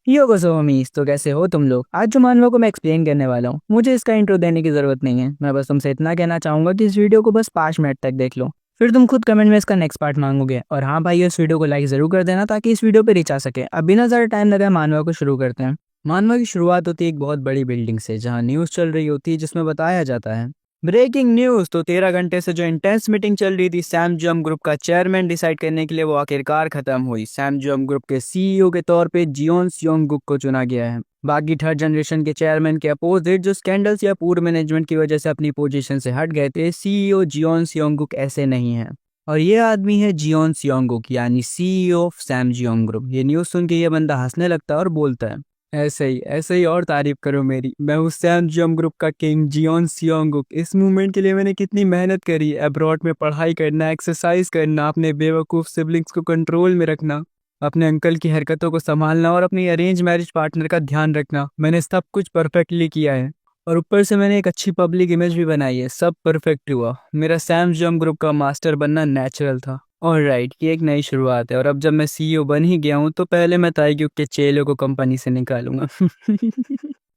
यो कसो होमीज, तो कैसे हो तुम लोग। आज जो मानवा को मैं एक्सप्लेन करने वाला हूँ, मुझे इसका इंट्रो देने की जरूरत नहीं है। मैं बस तुमसे इतना कहना चाहूंगा कि इस वीडियो को बस 5 मिनट तक देख लो, फिर तुम खुद कमेंट में इसका नेक्स्ट पार्ट मांगोगे। और हाँ भाई, इस वीडियो को लाइक जरूर कर देना ताकि इस वीडियो पे रीच आ सके। अब बिना ज्यादा टाइम लगाए मानवा को शुरू करते हैं। मानवा की शुरुआत होती है एक बहुत बड़ी बिल्डिंग से, जहाँ न्यूज चल रही होती है जिसमें बताया जाता है ब्रेकिंग न्यूज। तो 13 घंटे से जो इंटेंस मीटिंग चल रही थी सैमजम ग्रुप का चेयरमैन डिसाइड करने के लिए, वो आखिरकार खत्म हुई। सैमजम ग्रुप के सीईओ के तौर पे जियोन सियोंगुक को चुना गया है। बाकी थर्ड जनरेशन के चेयरमैन के अपोजिट, जो स्कैंडल्स या पूर मैनेजमेंट की वजह से अपनी पोजीशन से हट गए थे, सीईओ जियोन सियोंगुक ऐसे नहीं है। और ये आदमी है जियोन सियोंगुक, यानी सीईओ ऑफ सैमजियोंग ग्रुप। ये न्यूज सुन के ये बंदा हंसने लगता है और बोलता है, ऐसे ही और तारीफ करो मेरी। मैं उस सैमजियोंग ग्रुप का किंग जियोन सियोंगुक। इस मूवमेंट के लिए मैंने कितनी मेहनत करी, अब्रॉड में पढ़ाई करना, एक्सरसाइज करना, अपने बेवकूफ सिबलिंग्स को कंट्रोल में रखना, अपने अंकल की हरकतों को संभालना और अपनी अरेंज मैरिज पार्टनर का ध्यान रखना। मैंने सब कुछ परफेक्टली किया है। और ऊपर से मैंने एक अच्छी पब्लिक इमेज भी बनाई है। सब परफेक्ट हुआ। मेरा सैमजियोंग ग्रुप का मास्टर बनना नेचुरल था। ऑलराइट, ये एक नई शुरुआत है। और अब जब मैं सीईओ बन ही गया हूँ, तो पहले मैं ताइक्यूब के चेलों को कंपनी से निकालूंगा।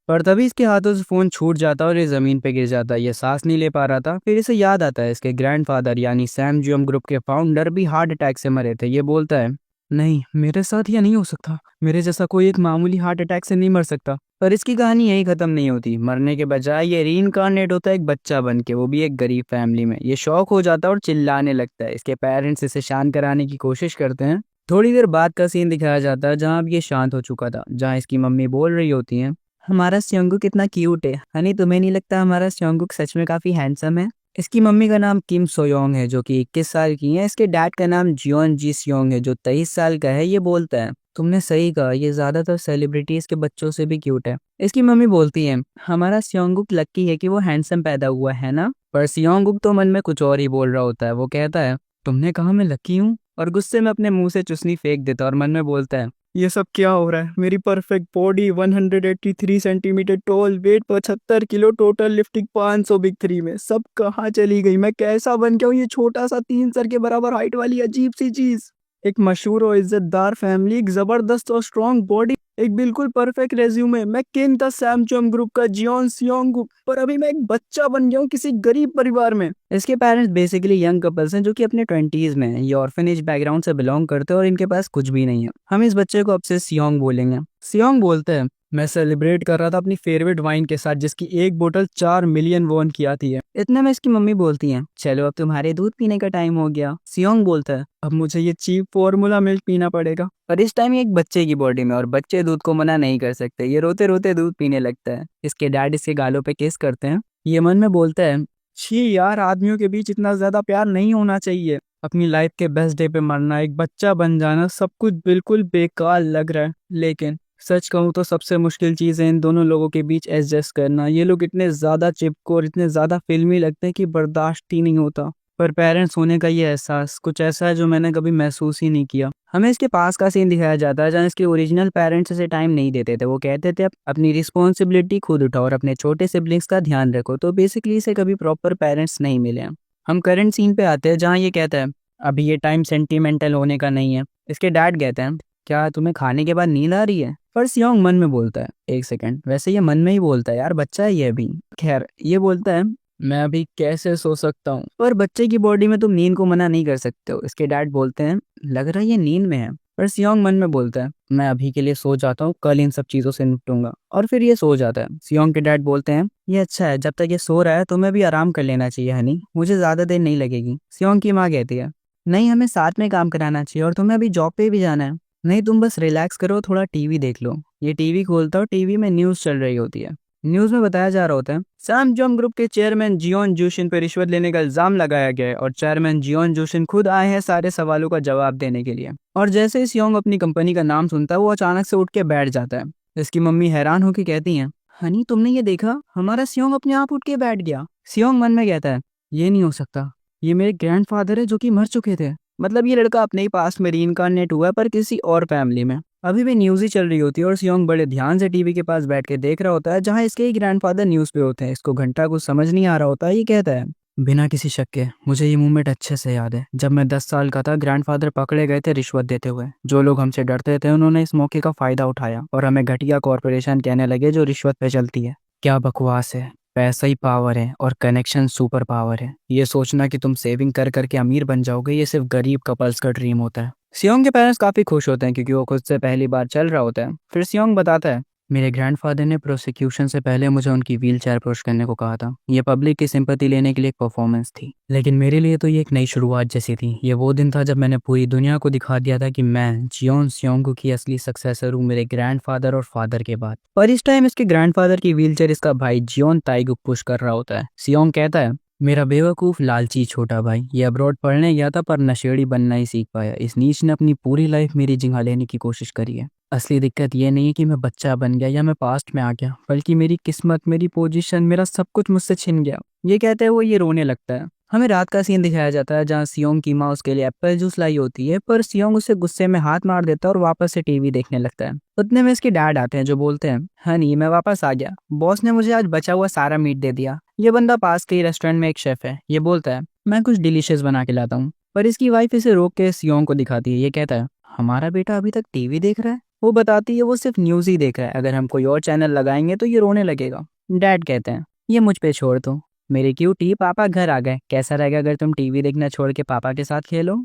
पर तभी इसके हाथों से फोन छूट जाता और ये जमीन पे गिर जाता। ये सांस नहीं ले पा रहा था। फिर इसे याद आता है इसके ग्रैंडफादर यानी सैमजियोंग ग्रुप के फाउंडर भी हार्ट अटैक से मरे थे। ये बोलता है, नहीं, मेरे साथ यह नहीं हो सकता। मेरे जैसा कोई एक मामूली हार्ट अटैक से नहीं मर सकता। पर इसकी कहानी यही खत्म नहीं होती। मरने के बजाय ये रीइंकार्नेट होता है एक बच्चा बन के, वो भी एक गरीब फैमिली में। ये शौक हो जाता है और चिल्लाने लगता है। इसके पेरेंट्स इसे शांत कराने की कोशिश करते हैं। थोड़ी देर बाद का सीन दिखाया जाता है जहाँ अब ये शांत हो चुका था, जहाँ इसकी मम्मी बोल रही होती है, हमारा स्योंगुक कितना क्यूट है। हनी, तुम्हें नहीं लगता हमारा स्योंगुक सच में काफी हैंडसम है। इसकी मम्मी का नाम किम सोयोंग है, जो कि 21 साल की है। इसके डैड का नाम जियोन जी सियोंग है, जो 23 साल का है। ये बोलता है, तुमने सही कहा, ये ज्यादातर सेलिब्रिटीज के बच्चों से भी क्यूट है। इसकी मम्मी बोलती है, हमारा सियोंगुक लकी है कि वो हैंडसम पैदा हुआ है ना। पर सियोंगुक तो मन में कुछ और ही बोल रहा होता है। वो कहता है, तुमने कहा मैं लकी हूँ। और गुस्से में अपने मुंह से चुसनी फेंक देता और मन में बोलता है, ये सब क्या हो रहा है। मेरी perfect body, 183 centimetre tall, weight 75 kilo, total lifting 500 big 3 में, सब कहाँ चली गई। मैं कैसा बन गया हूँ ये छोटा सा 3 सर के बराबर हाइट वाली अजीब सी चीज। एक मशहूर और इज्जतदार फैमिली, एक जबरदस्त और स्ट्रॉन्ग बॉडी, एक बिल्कुल परफेक्ट रेज्यूमे। मैं किंग था सैमचम ग्रुप का, जियोन सियोंग। पर अभी मैं एक बच्चा बन गया हूँ किसी गरीब परिवार में। इसके पेरेंट्स बेसिकली यंग कपल्स हैं जो कि अपने 20s में हैं। ये ऑर्फनेज बैकग्राउंड से बिलोंग करते हैं और इनके पास कुछ भी नहीं है। हम इस बच्चे को अब से सियोंग बोलेंगे। सियोंग बोलते हैं, मैं सेलिब्रेट कर रहा था अपनी फेवरेट वाइन के साथ, जिसकी एक बोतल 4 मिलियन वॉन की आती है। इतने में इसकी मम्मी बोलती है, चलो अब तुम्हारे दूध पीने का टाइम हो गया। सियोंग बोलता है, अब मुझे ये चीप फॉर्मूला मिल्क पीना पड़ेगा। पर इस टाइम ये एक बच्चे की बॉडी में, और बच्चे दूध को मना नहीं कर सकते। ये रोते रोते दूध पीने लगता है। इसके डैड इसके गालों पे किस करते हैं। ये मन में बोलता है, छी यार, आदमियों के बीच इतना ज्यादा प्यार नहीं होना चाहिए। अपनी लाइफ के बेस्ट डे पे मरना, एक बच्चा बन जाना, सब कुछ बिल्कुल बेकार लग रहा है। लेकिन सच कहूँ तो सबसे मुश्किल चीज है इन दोनों लोगों के बीच एडजस्ट करना। ये लोग इतने ज्यादा चिपको और इतने ज्यादा फिल्मी लगते हैं कि बर्दाश्त ही नहीं होता। पर पेरेंट्स होने का ये एहसास कुछ ऐसा है जो मैंने कभी महसूस ही नहीं किया। हमें इसके पास का सीन दिखाया जाता है जहाँ इसके ओरिजिनल पेरेंट्स इसे टाइम नहीं देते थे। वो कहते थे, अपनी रिस्पॉन्सिबिलिटी खुद उठाओ और अपने छोटे सिबलिंग्स का ध्यान रखो। तो बेसिकली इसे कभी प्रॉपर पेरेंट्स नहीं मिले हैं। हम करंट सीन पे आते हैं जहाँ ये कहता है, अभी ये टाइम सेंटिमेंटल होने का नहीं है। इसके डैड कहते हैं, क्या तुम्हें खाने के बाद नींद आ रही है। पर सियोंग मन में बोलता है, एक सेकंड, वैसे ये मन में ही बोलता है यार, बच्चा है ये अभी। खैर, ये बोलता है, मैं अभी कैसे सो सकता हूँ। पर बच्चे की बॉडी में तुम नींद को मना नहीं कर सकते हो। इसके डैड बोलते हैं, लग रहा है ये नींद में है। पर सियोंग मन में बोलता है, मैं अभी के लिए सो जाता हूँ, कल इन सब चीजों से निपटूंगा। और फिर ये सो जाता है। सियोंग के डैड बोलते हैं, ये अच्छा है, जब तक ये सो रहा है तुम्हें भी आराम कर लेना चाहिए हनी, मुझे ज्यादा देर नहीं लगेगी। सियोंग की माँ कहती है, नहीं, हमें साथ में काम कराना चाहिए और तुम्हें अभी जॉब पे भी जाना है। नहीं, तुम बस रिलैक्स करो, थोड़ा टीवी देख लो। ये टीवी खोलता और टीवी में न्यूज चल रही होती है। न्यूज में बताया जा रहा होता है, सैमजम ग्रुप के चेयरमैन जियोन जूशिन पर रिश्वत लेने का इल्जाम लगाया गया है और चेयरमैन जियोन जूशिन खुद आए हैं सारे सवालों का जवाब देने के लिए। और जैसे ही सियोंग अपनी कंपनी का नाम सुनता है, वो अचानक से उठ के बैठ जाता है। इसकी मम्मी हैरान होकर कहती है, हनी, तुमने ये देखा, हमारा सियोंग अपने आप उठ के बैठ गया। सियोंग मन में कहता है, ये नहीं हो सकता, ये मेरे ग्रैंडफादर है जो कि मर चुके थे। मतलब ये लड़का अपने ही पास में रीइंकार्नेट हुआ है, पर किसी और फैमिली में। अभी भी न्यूज ही चल रही होती है और सियोंग बड़े ध्यान से टीवी के पास बैठ के देख रहा होता है जहाँ इसके ही ग्रैंडफादर न्यूज पे होते हैं। इसको घंटा कुछ समझ नहीं आ रहा होता है। ये कहता है, बिना किसी शक के मुझे ये मूवमेंट अच्छे से याद है। जब मैं 10 साल का था, ग्रैंडफादर पकड़े गए थे रिश्वत देते हुए। जो लोग हमसे डरते थे उन्होंने इस मौके का फायदा उठाया और हमें घटिया कॉरपोरेशन कहने लगे जो रिश्वत पे चलती है। क्या बकवास है। पैसा ही पावर है और कनेक्शन सुपर पावर है। ये सोचना कि तुम सेविंग कर करके अमीर बन जाओगे, ये सिर्फ गरीब कपल्स का ड्रीम होता है। सियोंग के पेरेंट्स काफी खुश होते हैं क्योंकि वो खुद से पहली बार चल रहा होता है। फिर सियोंग बताता है, मेरे ग्रैंडफादर ने प्रोसिक्यूशन से पहले मुझे उनकी व्हीलचेयर पुश करने को कहा था। ये पब्लिक की सिंपैथी लेने के लिए एक परफॉर्मेंस थी, लेकिन मेरे लिए तो ये एक नई शुरुआत जैसी थी। ये वो दिन था जब मैंने पूरी दुनिया को दिखा दिया था कि मैं जियोन सियोंगू की असली सक्सेसर हूँ, मेरे ग्रैंडफादर और फादर के बाद। और इस टाइम इसके ग्रैंडफादर की व्हीलचेयर इसका भाई जियोन ताइगुक पुश कर रहा होता है। सियोंग कहता है, मेरा बेवकूफ लालची छोटा भाई ये अब्रॉड पढ़ने गया था पर नशेड़ी बनना ही सीख पाया। इस नीच ने अपनी पूरी लाइफ मेरी जगह लेने की कोशिश करी है। असली दिक्कत ये नहीं है कि मैं बच्चा बन गया या मैं पास्ट में आ गया, बल्कि मेरी किस्मत, मेरी पोजीशन, मेरा सब कुछ मुझसे छिन गया। ये कहते हैं वो ये रोने लगता है। हमें रात का सीन दिखाया जाता है जहाँ सियोंग की माँ उसके लिए एप्पल जूस लाई होती है, पर सियोंग उसे गुस्से में हाथ मार देता है और वापस से टीवी देखने लगता है। उतने में इसके डैड आते हैं जो बोलते हैं, हनी मैं वापस आ गया, बॉस ने मुझे आज बचा हुआ सारा मीट दे दिया। ये बंदा पास के रेस्टोरेंट में एक शेफ है। ये बोलता है, मैं कुछ डिलीशियस बना के लाता हूँ, पर इसकी वाइफ इसे रोक के सियोंग को दिखाती है। ये कहता है, हमारा बेटा अभी तक टीवी देख रहा है। वो बताती है वो सिर्फ न्यूज ही देख रहा है, अगर हम कोई और चैनल लगाएंगे तो ये रोने लगेगा। डैड कहते हैं, ये मुझ पे छोड़ दो, मेरे क्यूटी पापा घर आ गए, कैसा रहेगा अगर तुम टीवी देखना छोड़ के पापा के साथ खेलो।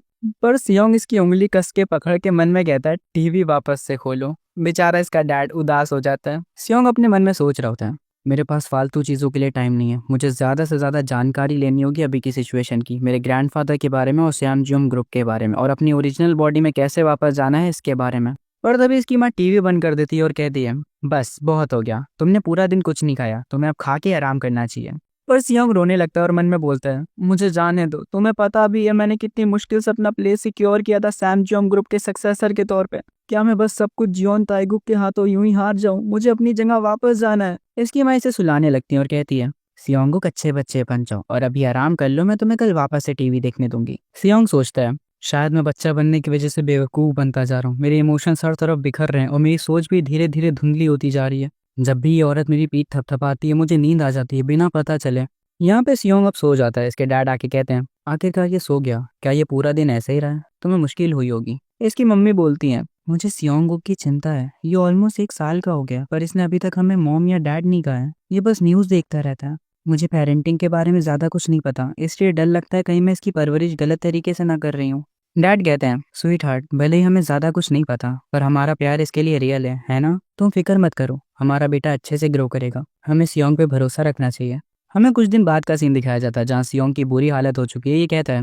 पर सियोंग इसकी उंगली कस के पकड़ के मन में कहता है, टीवी वापस से खोलो। बेचारा इसका डैड उदास हो जाता है। सियोंग अपने मन में सोच रहा होता है, मेरे पास फालतू चीज़ों के लिए टाइम नहीं है, मुझे ज़्यादा से ज़्यादा जानकारी लेनी होगी अभी की सिचुएशन की, मेरे ग्रैंडफादर के बारे में और सैमजूम ग्रुप के बारे में, और अपनी ओरिजिनल बॉडी में कैसे वापस जाना है इसके बारे में। पर तभी इसकी माँ टीवी बंद कर देती है और कहती है, बस बहुत हो गया, तुमने पूरा दिन कुछ नहीं खाया, तुम्हें अब खा के आराम करना चाहिए। पर सियोंग रोने लगता है और मन में बोलता है, मुझे जाने दो, तुम्हें पता भी है मैंने कितनी मुश्किल से अपना प्लेस सिक्योर किया था सैमजूम ग्रुप के सक्सेसर के तौर पे। क्या मैं बस सब कुछ जियोन ताइगुक के हाथों यूं ही हार जाऊं? मुझे अपनी जगह वापस जाना है। इसकी माँ इसे सुलाने लगती है और कहती है, सियोंगुक अच्छे बच्चे बन जाओ और अभी आराम कर लो, मैं तुम्हें कल वापस से टीवी देखने दूंगी। सियोंग सोचता है, शायद मैं बच्चा बनने की वजह से बेवकूफ बनता जा रहा हूँ, मेरे इमोशंस हर तरफ बिखर रहे हैं और मेरी सोच भी धीरे धीरे धुंधली होती जा रही है। जब भी ये औरत मेरी पीठ थपथपाती है मुझे नींद आ जाती है बिना पता चले। यहाँ पे सियोंग अब सो जाता है। इसके डैड आके कहते हैं, आखिरकार ये सो गया, क्या ये पूरा दिन ऐसे ही रहा? तुम्हें मुश्किल हुई होगी। इसकी मम्मी बोलती हैं, मुझे सियोंगुक की चिंता है, ये ऑलमोस्ट 1 साल का हो गया पर इसने अभी तक हमें मॉम या डैड नहीं कहा है, ये बस न्यूज़ देखता रहता है। मुझे पेरेंटिंग के बारे में ज़्यादा कुछ नहीं पता, इसलिए डर लगता है कहीं मैं इसकी परवरिश गलत तरीके से ना कर रही हूँ। डैड कहते हैं, स्वीट हार्ट, भले ही हमें ज़्यादा कुछ नहीं पता पर हमारा प्यार इसके लिए रियल है ना? तुम फिक्र मत करो, हमारा बेटा अच्छे से ग्रो करेगा, हमें सियोंग पे भरोसा रखना चाहिए। हमें कुछ दिन बाद का सीन दिखाया जाता है जहाँ सियोंग की बुरी हालत हो चुकी है। ये कहता है,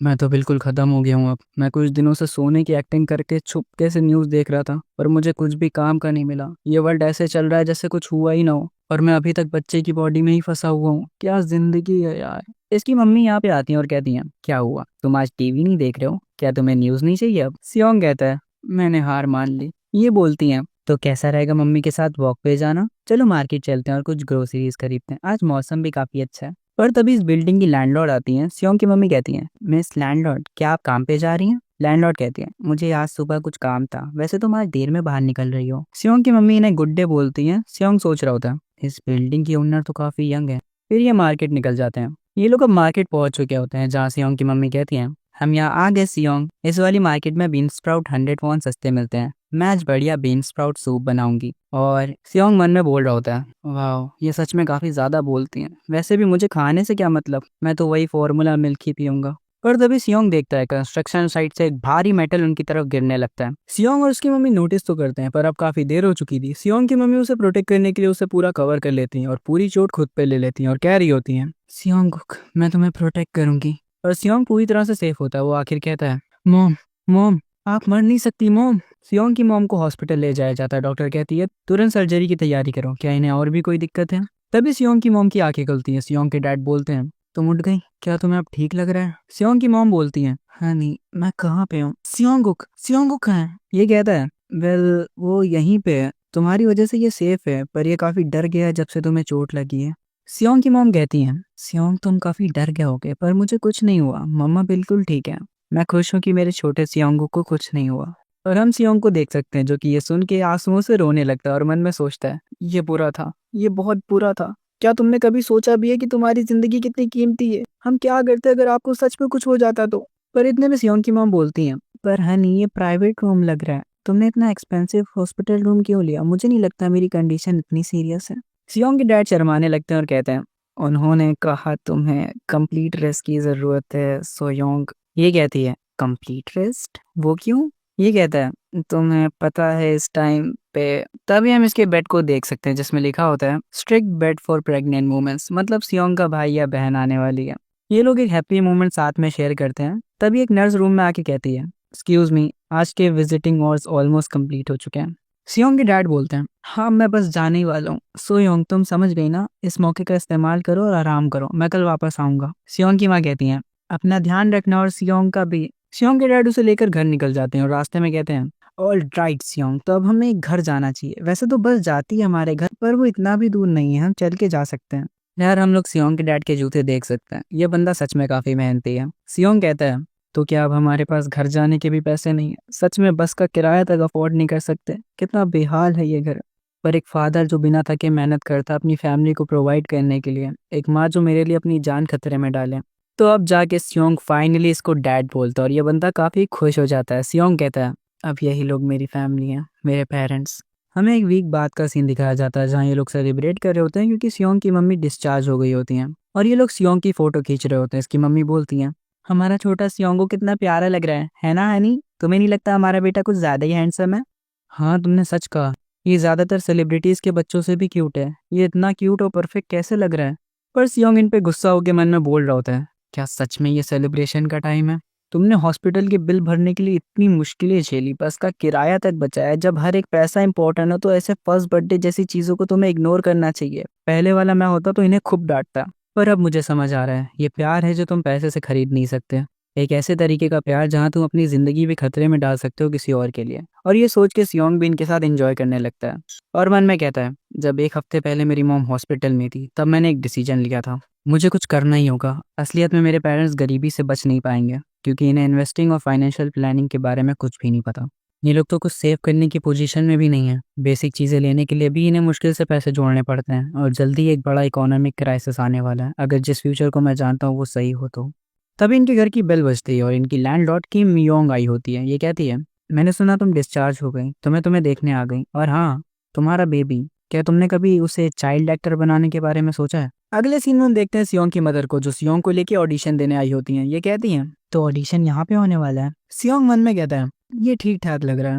मैं तो बिल्कुल ख़त्म हो गया हूँ अब। मैं कुछ दिनों से सोने की एक्टिंग करके छुपके से न्यूज़ देख रहा था पर मुझे कुछ भी काम का नहीं मिला। ये वर्ल्ड ऐसे चल रहा है जैसे कुछ हुआ ही ना हो और मैं अभी तक बच्चे की बॉडी में ही फंसा हुआ हूँ। क्या जिंदगी है यार। इसकी मम्मी यहाँ पे आती हैं और कहती हैं, क्या हुआ, तुम आज टीवी नहीं देख रहे हो? क्या तुम्हें न्यूज़ नहीं चाहिए अब? सियोंग कहता है, मैंने हार मान ली। ये बोलती हैं, तो कैसा रहेगा मम्मी के साथ वॉक पे जाना? चलो मार्केट चलते हैं और कुछ ग्रोसरीज खरीदते हैं, आज मौसम भी काफ़ी अच्छा है। पर तभी इस बिल्डिंग की लैंडलॉर्ड आती हैं। सियोंग की मम्मी कहती हैं, मिस लैंडलॉर्ड, क्या आप काम पे जा रही हैं? लैंडलॉर्ड कहती हैं, मुझे आज सुबह कुछ काम था, वैसे तुम आज देर में बाहर निकल रही हो। सियोंग की मम्मी इन्हें गुड डे बोलती हैं। सियोंग सोच रहा होता है, इस बिल्डिंग की ओनर तो काफी यंग है। फिर ये मार्केट निकल जाते हैं। ये लोग अब मार्केट पहुंच चुके होते हैं जहाँ सियोंग की मम्मी कहती हैं, हम यहाँ आ गए सियोंग, इस वाली मार्केट में बीन स्प्राउट 100 वॉन सस्ते मिलते हैं, मैं आज बढ़िया बीन स्प्राउट सूप बनाऊंगी। और सियोंग मन में बोल रहा होता है, वाह ये सच में काफी ज्यादा बोलती हैं, वैसे भी मुझे खाने से क्या मतलब, मैं तो वही फॉर्मूला मिल्क ही पीऊंगा। पर तभी सियोंग देखता है कंस्ट्रक्शन साइट से एक भारी मेटल उनकी तरफ गिरने लगता है। सियोंग और उसकी मम्मी नोटिस तो करते हैं पर अब काफी देर हो चुकी थी। सियोंग की मम्मी उसे प्रोटेक्ट करने के लिए उसे पूरा कवर कर लेती हैं और पूरी चोट खुद पे ले लेती हैं और कह रही होती हैं, सियोंग मैं तुम्हें प्रोटेक्ट करूंगी। और सियोंग पूरी तरह से सेफ होता है। वो आखिर कहता है, मॉम मॉम आप मर नहीं सकती मॉम। सियोंग की मॉम को हॉस्पिटल ले जाया जाता है। डॉक्टर कहती है, तुरंत सर्जरी की तैयारी करो, क्या इन्हें और भी कोई दिक्कत है? तभी सियोंग की मॉम की आंखें खुलती हैं। सियोंग के डैड बोलते हैं, तुम उठ गई, क्या तुम्हें अब ठीक लग रहा है? सियोंग की मॉम बोलती हैं, हनी मैं कहाँ पे हूँ? सियोंगुक कहाँ है? ये कहता है, वेल वो यहीं पे है, तुम्हारी वजह से ये सेफ है पर ये काफी डर गया है जब से तुम्हें चोट लगी है। सियोंग की मॉम कहती हैं, सियोंग तुम काफी डर गए होगे पर मुझे कुछ नहीं हुआ, मम्मा बिल्कुल ठीक है, मैं खुश हूँ कि मेरे छोटे सियोंगुक को कुछ नहीं हुआ। और हम सियोंग को देख सकते हैं जो कि ये सुन के आंसुओं से रोने लगता है और मन में सोचता है, ये बुरा था, ये बहुत बुरा था। क्या तुमने कभी सोचा भी है कि तुम्हारी जिंदगी कितनी कीमती है? हम क्या करते अगर आपको सच में कुछ हो जाता तो? पर इतने में सियोंग की मॉम बोलती हैं, पर हनी ये प्राइवेट रूम लग रहा है, तुमने इतना एक्सपेंसिव हॉस्पिटल रूम क्यों लिया? मुझे नहीं लगता मेरी कंडीशन इतनी सीरियस है। सियोंग के डैड शर्माने लगते हैं और कहते हैं, उन्होंने कहा तुम्हें कंप्लीट रेस्ट की जरूरत है सोयोंग। ये कहती है, कंप्लीट रेस्ट? वो क्यों? ये कहता है, तुम्हें पता है इस टाइम पे। तभी हम इसके बेड को देख सकते हैं जिसमें लिखा होता है strict bed for pregnant women's, मतलब सियोंग का भाई या बहन आने वाली है। ये लोग एक हैप्पी मोमेंट साथ में शेयर करते हैं। तभी एक नर्स रूम में आके कहती है, एक्सक्यूज मी, आज के विजिटिंग आवर्स ऑलमोस्ट कंप्लीट हो चुके हैं। सियोंग के डैड बोलते हैं, हाँ मैं बस जाने ही वाला हूँ। सोयोंग तुम समझ गई ना, इस मौके का इस्तेमाल करो और आराम करो, मैं कल वापस आऊंगा। सियोंग की माँ कहती हैं, अपना ध्यान रखना और सियोंग का भी। सियोंग के डैड उसे लेकर घर निकल जाते हैं और रास्ते में कहते हैं, ऑल राइट सियोंग, तो अब हमें एक घर जाना चाहिए। वैसे तो बस जाती है हमारे घर, पर वो इतना भी दूर नहीं है, हम चल के जा सकते हैं। यार हम लोग सियोंग के डैड के जूते देख सकते हैं, ये बंदा सच में काफी मेहनती है। सियोंग कहता है, तो क्या अब हमारे पास घर जाने के भी पैसे नहीं है? सच में बस का किराया तक अफोर्ड नहीं कर सकते? कितना बेहाल है ये घर। पर एक फादर जो बिना थके मेहनत करता अपनी फैमिली को प्रोवाइड करने के लिए, एक माँ जो मेरे लिए अपनी जान खतरे में डाले। तो अब जाके सियोंग फाइनली इसको डैड बोलता है और ये बंदा काफी खुश हो जाता है। सियोंग कहता है, अब यही लोग मेरी फैमिली है, मेरे पेरेंट्स। हमें एक वीक बाद का सीन दिखाया जाता है जहाँ ये लोग सेलिब्रेट कर रहे होते हैं क्योंकि सियोंग की मम्मी डिस्चार्ज हो गई होती हैं और ये लोग सियोंग की फोटो खींच रहे होते हैं। इसकी मम्मी बोलती हैं, हमारा छोटा सियोंग को कितना प्यारा लग रहा है ना हनी? तुम्हें नहीं लगता हमारा बेटा कुछ ज्यादा ही हैंडसम है? हाँ तुमने सच कहा, ये ज्यादातर सेलिब्रिटीज के बच्चों से भी क्यूट है। ये इतना क्यूट और परफेक्ट कैसे लग रहा है? पर सियोंग इन पे गुस्सा होकर मन में बोल रहा होता है, क्या सच में ये सेलिब्रेशन का टाइम है? तुमने हॉस्पिटल के बिल भरने के लिए इतनी मुश्किलें झेली, बस का किराया तक बचाया। जब हर एक पैसा इंपॉर्टेंट हो तो ऐसे फर्स्ट बर्थडे जैसी चीजों को तुम्हें इग्नोर करना चाहिए। पहले वाला मैं होता तो इन्हें खूब डांटता। पर अब मुझे समझ आ रहा है, ये प्यार है जो तुम पैसे से खरीद नहीं सकते। एक ऐसे तरीके का प्यार जहाँ तुम अपनी जिंदगी भी खतरे में डाल सकते हो किसी और के लिए। और ये सोच के सियोंग भी इनके साथ एंजॉय करने लगता है और मन में कहता है, जब एक हफ्ते पहले मेरी मॉम हॉस्पिटल में थी तब मैंने एक डिसीजन लिया था, मुझे कुछ करना ही होगा। असलियत में मेरे पेरेंट्स गरीबी से बच नहीं पाएंगे क्योंकि इन्हें इन्वेस्टिंग और फाइनेंशियल प्लानिंग के बारे में कुछ भी नहीं पता। ये लोग तो कुछ सेव करने की पोजीशन में भी नहीं है। बेसिक चीज़ें लेने के लिए भी इन्हें मुश्किल से पैसे जोड़ने पड़ते हैं और जल्दी एक बड़ा इकोनॉमिक क्राइसिस आने वाला है अगर जिस फ्यूचर को मैं जानता हूँ वो सही हो तो। तभी इनके घर की बेल बजती है और इनकी लैंडलॉर्ड की मियोंग आई होती है। ये कहती है, मैंने सुना तुम डिस्चार्ज हो गई, तो मैं तुम्हें देखने आ गई। और हाँ, तुम्हारा बेबी, क्या तुमने कभी उसे चाइल्ड एक्टर बनाने के बारे में सोचा है? अगले सीन में हम देखते हैं सियोंग की मदर को जो सियोंग को लेके ऑडिशन देने आई होती हैं। ये कहती हैं, तो ऑडिशन यहाँ पे होने वाला है। सियोंग मन में कहता है, ये ठीक ठाक लग रहा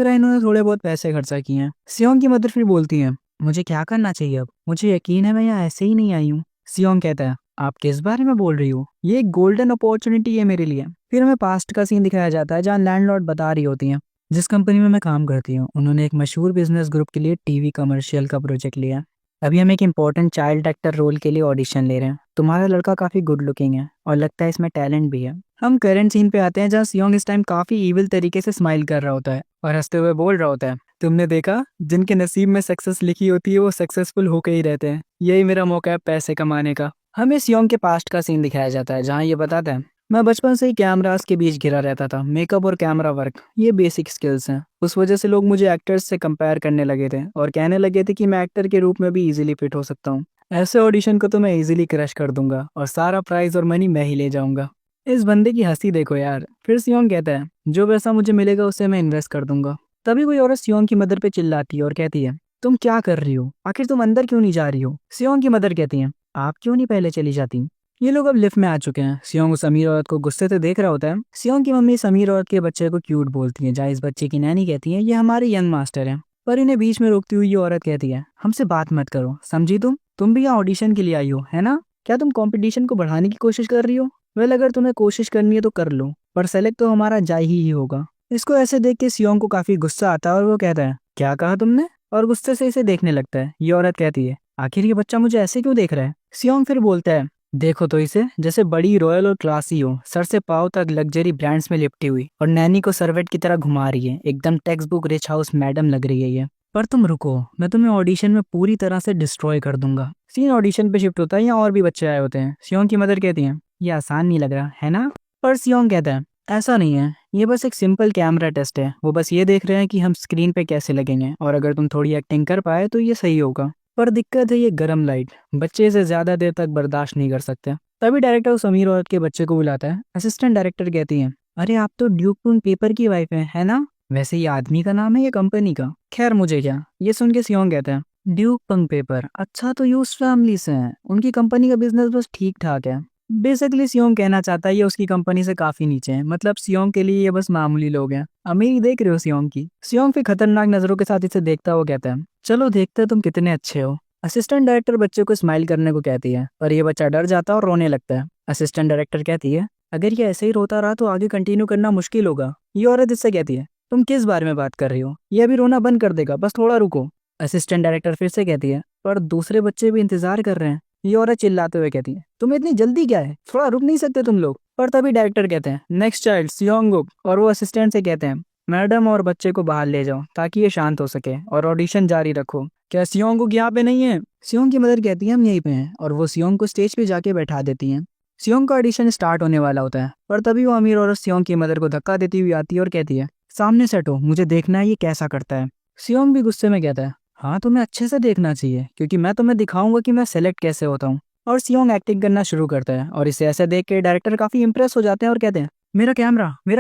है इन्होंने थोड़े बहुत पैसे खर्चा किए हैं। सियोंग की मदर फिर बोलती है, मुझे क्या करना चाहिए अब? मुझे यकीन है मैं यहाँ ऐसे ही नहीं आई हूँ। सियोंग कहता है, आप किस बारे में बोल रही हो? ये एक गोल्डन अपॉर्चुनिटी है मेरे लिए। फिर हमें पास्ट का सीन दिखाया जाता है जहाँ लैंडलॉर्ड बता रही होती हैं, जिस कंपनी में मैं काम करती हूँ उन्होंने एक मशहूर बिजनेस ग्रुप के लिए टीवी कमर्शियल का प्रोजेक्ट लिया। अभी हम एक इम्पोर्टेंट चाइल्ड एक्टर रोल के लिए ऑडिशन ले रहे हैं। तुम्हारा लड़का काफी गुड लुकिंग है और लगता है इसमें टैलेंट भी है। हम करंट सीन पे आते हैं जहाँ सियोंग इस टाइम काफी ईविल तरीके से स्माइल कर रहा होता है और हंसते हुए बोल रहा होता है, तुमने देखा, जिनके नसीब में सक्सेस लिखी होती है वो सक्सेसफुल होके ही रहते हैं। यही मेरा मौका है पैसे कमाने का। हमें सियोंग के पास्ट का सीन दिखाया जाता है जहाँ ये बताता है, मैं बचपन से ही कैमरास के बीच घिरा रहता था। मेकअप और कैमरा वर्क, ये बेसिक स्किल्स हैं। उस वजह से लोग मुझे एक्टर्स से कंपेयर करने लगे थे और कहने लगे थे कि मैं एक्टर के रूप में भी इजीली फिट हो सकता हूँ। ऐसे ऑडिशन को तो मैं इजीली क्रश कर दूंगा और सारा प्राइज और मनी मैं ही ले जाऊंगा। इस बंदे की हंसी देखो यार। फिर सियोंग कहता है, जो पैसा मुझे मिलेगा उससे मैं इन्वेस्ट कर दूंगा। तभी कोई औरत सियोंग की मदर पे चिल्लाती है और कहती है, तुम क्या कर रही हो? आखिर तुम अंदर क्यों नहीं जा रही हो? सियोंग की मदर कहती है, आप क्यों नहीं पहले चली जाती? ये लोग अब लिफ्ट में आ चुके हैं। सियोंग उस अमीर औरत को गुस्से से देख रहा होता है। सियोंग की मम्मी इस अमीर औरत के बच्चे को क्यूट बोलती है, जहाँ इस बच्चे की नैनी कहती है, ये हमारे यंग मास्टर हैं। पर इन्हें बीच में रोकती हुई ये औरत कहती है, हमसे बात मत करो, समझी? तुम भी यहाँ ऑडिशन के लिए आई हो, है ना? क्या तुम कंपटीशन को बढ़ाने की कोशिश कर रही हो? वेल, अगर तुम्हें कोशिश करनी है तो कर लो, पर सेलेक्ट तो हमारा जा ही होगा। इसको ऐसे देख के सियोंग को काफी गुस्सा आता है और वो कहता है, क्या कहा तुमने? और गुस्से से इसे देखने लगता है। ये औरत कहती है, आखिर ये बच्चा मुझे ऐसे क्यों देख रहा है? सियोंग फिर बोलता है, देखो तो इसे, जैसे बड़ी रॉयल और क्लासी हो, सर से पाँव तक लग्जरी ब्रांड्स में लिपटी हुई और नैनी को सर्वेंट की तरह घुमा रही है। एकदम text book rich house madam लग रही है ये। पर तुम रुको, मैं तुम्हें ऑडिशन में पूरी तरह से डिस्ट्रॉय कर दूंगा। सीन ऑडिशन पे शिफ्ट होता है, यहाँ और भी बच्चे आए होते हैं। सियोंग की मदर कहती है, ये आसान नहीं लग रहा है ना? पर सियोंग कहता है, ऐसा नहीं है, ये बस एक सिंपल कैमरा टेस्ट है। वो बस ये देख रहे हैं कि हम स्क्रीन पे कैसे लगेंगे और अगर तुम थोड़ी एक्टिंग कर पाए तो ये सही होगा। पर दिक्कत है ये गर्म लाइट, बच्चे इसे ज्यादा देर तक बर्दाश्त नहीं कर सकते। तभी डायरेक्टर उस अमीर औरत के बच्चे को बुलाता है। असिस्टेंट डायरेक्टर कहती है, अरे आप तो ड्यूक पुंग पेपर की वाइफ है ना? वैसे ये आदमी का नाम है या कंपनी का? खैर मुझे क्या। ये सुन के सियोंग कहता है, ड्यूक पंग पेपर, अच्छा तो ये उस फैमिली से है, उनकी कंपनी का बिजनेस बस ठीक ठाक है। बेसिकली सियोंग कहना चाहता है ये उसकी कंपनी से काफी नीचे है, मतलब सियोंग के लिए ये बस मामूली लोग हैं। अमीरी देख रहे हो सियोंग की? सियोंग फिर खतरनाक नजरों के साथ इसे देखता हुआ कहता है, चलो देखते हैं तुम कितने अच्छे हो। असिस्टेंट डायरेक्टर बच्चे को स्माइल करने को कहती है, पर ये बच्चा डर जाता है और रोने लगता है। असिस्टेंट डायरेक्टर कहती है, अगर ये ऐसे ही रोता रहा तो आगे कंटिन्यू करना मुश्किल होगा। ये औरत इससे कहती है, तुम किस बारे में बात कर रही हो? ये अभी रोना बंद कर देगा, बस थोड़ा रुको। असिस्टेंट डायरेक्टर फिर से कहती है, पर दूसरे बच्चे भी इंतजार कर रहे हैं। ये औरत चिल्लाते हुए कहती है, तुम्हें इतनी जल्दी क्या है, थोड़ा रुक नहीं सकते तुम लोग? पर तभी डायरेक्टर कहते हैं, नेक्स्ट चाइल्ड सियोंगुक, और वो असिस्टेंट से कहते हैं, मैडम और बच्चे को बाहर ले जाओ ताकि ये शांत हो सके और ऑडिशन जारी रखो। क्या सियोंगुक यहाँ पे नहीं है? सियोंग की मदर कहती है, हम यहीं पे हैं, और वो सियोंग को स्टेज पे जाके बैठा देती हैं। सियोंग का ऑडिशन स्टार्ट होने वाला होता है, पर तभी वो अमीर औरत सियोंग की मदर को धक्का देती हुई आती है और कहती है, सामने से हटो, मुझे देखना है ये कैसा करता है। सियोंग भी गुस्से में कहता है, हाँ तुम्हें अच्छे से देखना चाहिए, क्योंकि मैं तुम्हें दिखाऊंगा कि मैं सेलेक्ट कैसे होता हूँ। और सियोंग एक्टिंग करना शुरू करता है, और इसे ऐसे देख के डायरेक्टर काफी इंप्रेस हो जाते हैं और कहते हैं, मेरा